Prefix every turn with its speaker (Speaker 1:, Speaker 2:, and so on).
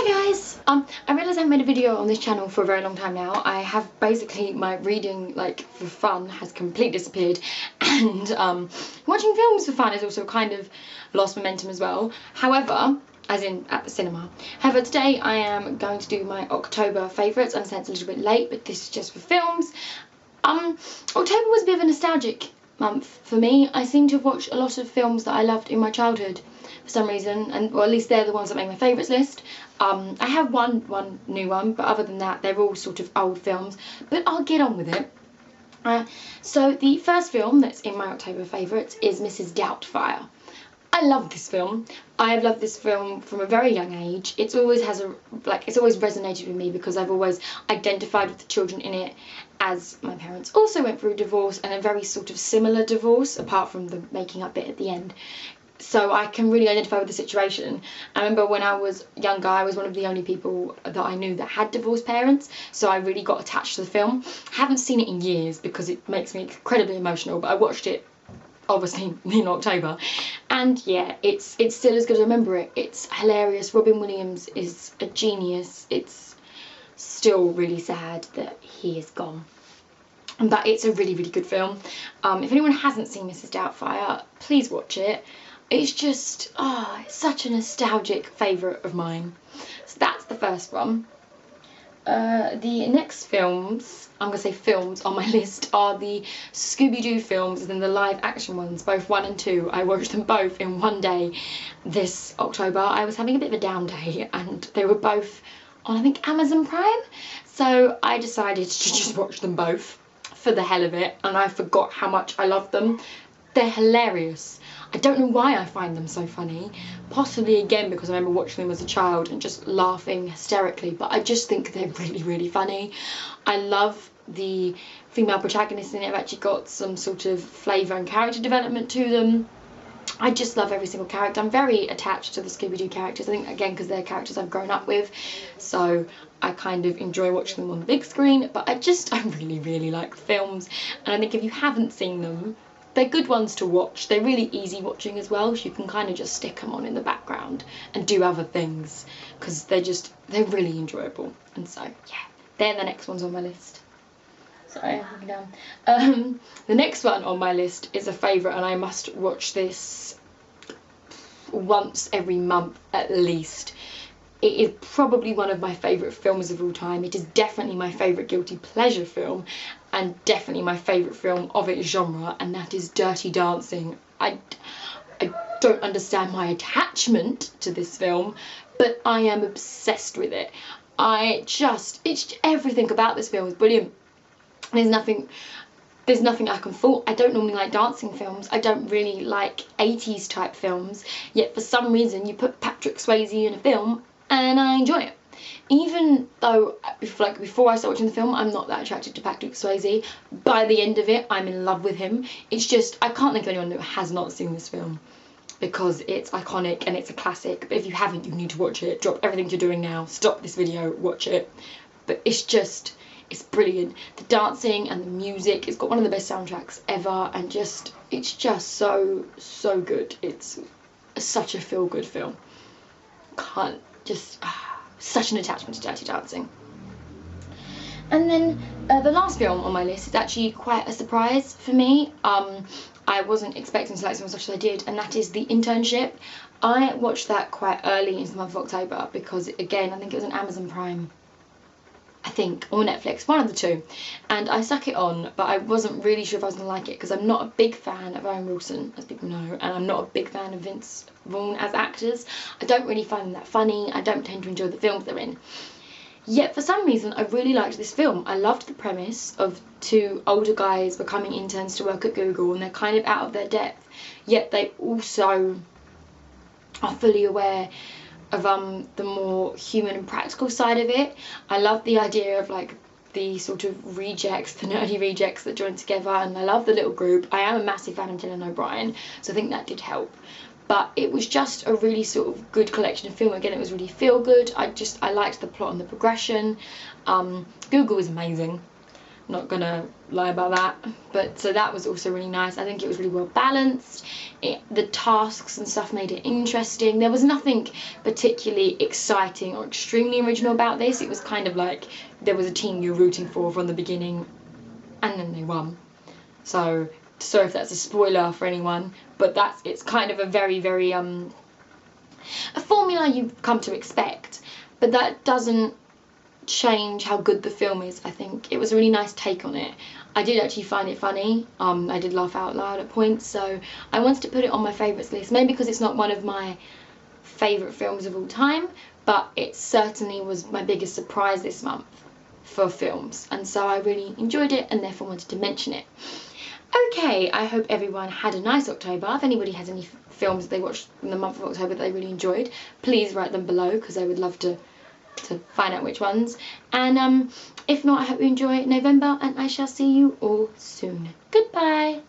Speaker 1: Hi guys! I realise I haven't made a video on this channel for a very long time now. I have basically, my reading like for fun has completely disappeared, and watching films for fun has also kind of lost momentum as well. However, as in at the cinema. However, today I am going to do my October favourites. I understand it's a little bit late, but this is just for films. October was a bit of a nostalgic month for me. I seem to have watched a lot of films that I loved in my childhood for some reason, and well, at least they're the ones that make my favourites list. I have one new one, but other than that they're all sort of old films, but I'll get on with it. So the first film that's in my October favourites is Mrs. Doubtfire. I love this film. I have loved this film from a very young age. It's always resonated with me because I've always identified with the children in it, as my parents also went through a divorce, and a very sort of similar divorce apart from the making up bit at the end. So I can really identify with the situation. I remember when I was younger, I was one of the only people that I knew that had divorced parents, so I really got attached to the film. I haven't seen it in years because it makes me incredibly emotional, but I watched it obviously in October, and yeah, it's still as good as I remember it. It's hilarious. Robin Williams is a genius. It's still really sad that he is gone, but it's a really good film. If anyone hasn't seen Mrs. Doubtfire, please watch it. It's just, it's such a nostalgic favourite of mine. So that's the first one. The next films, I'm going to say films on my list, are the ScoobyDoo films, and then the live action ones, both 1 and 2. I watched them both in one day this October. I was having a bit of a down day, and they were both on, I think, Amazon Prime. So I decided to just watch them both for the hell of it, and I forgot how much I loved them. They're hilarious. I don't know why I find them so funny, possibly again because I remember watching them as a child and just laughing hysterically, but I just think they're really funny. I love the female protagonists in it. I've actually got some sort of flavour and character development to them. I just love every single character. I'm very attached to the Scooby-Doo characters, I think, again because they're characters I've grown up with, so I kind of enjoy watching them on the big screen. But I really like the films, and I think if you haven't seen them, they're good ones to watch. They're really easy watching as well, so you can kind of just stick them on in the background and do other things, because they're really enjoyable. And so yeah, they're the next ones on my list. Sorry, I'm looking down. The next one on my list is a favourite, and I must watch this once every month at least. It is probably one of my favourite films of all time. It is definitely my favourite guilty pleasure film, and definitely my favourite film of its genre, and that is Dirty Dancing. I don't understand my attachment to this film, but I am obsessed with it. It's everything about this film is brilliant. There's nothing I can fault. I don't normally like dancing films. I don't really like 80s type films, yet for some reason you put Patrick Swayze in a film and I enjoy it. Even though before I start watching the film I'm not that attracted to Patrick Swayze, by the end of it I'm in love with him. It's just, I can't think of anyone that has not seen this film, because it's iconic and it's a classic. But if you haven't, you need to watch it. Drop everything you're doing now, stop this video, watch it. But it's brilliant. The dancing and the music, it's got one of the best soundtracks ever, and it's just so good. It's such a feel-good film. Such an attachment to Dirty Dancing. And then the last film on my list is actually quite a surprise for me. I wasn't expecting to like so much as I did, and that is The Internship. I watched that quite early into the month of October because, again, I think it was on Amazon Prime, I think, or Netflix, one of the two, and I stuck it on, but I wasn't really sure if I was going to like it because I'm not a big fan of Owen Wilson, as people know, and I'm not a big fan of Vince Vaughn as actors. I don't really find them that funny. I don't tend to enjoy the films they're in. Yet for some reason I really liked this film. I loved the premise of two older guys becoming interns to work at Google, and they're kind of out of their depth, yet they also are fully aware of the more human and practical side of it. I love the idea of like the sort of rejects, the nerdy rejects that join together, and I love the little group. I am a massive fan of Dylan O'Brien, so I think that did help. But it was just a really sort of good collection of film. Again, it was really feel good. I liked the plot and the progression. Google is amazing. not gonna lie about that. But so that was also really nice. I think it was really well balanced. The tasks and stuff made it interesting. There was nothing particularly exciting or extremely original about this. It was kind of like there was a team you're rooting for from the beginning, and then they won. So sorry if that's a spoiler for anyone, but it's kind of a very, very a formula you've come to expect, but that doesn't change how good the film is. I think it was a really nice take on it. I did actually find it funny. I did laugh out loud at points, so I wanted to put it on my favourites list, maybe because it's not one of my favourite films of all time, but it certainly was my biggest surprise this month for films, and so I really enjoyed it and therefore wanted to mention it. Okay, I hope everyone had a nice October. If anybody has any films that they watched in the month of October that they really enjoyed, please write them below, because I would love to find out which ones. And if not, I hope you enjoy November, and I shall see you all soon. Goodbye.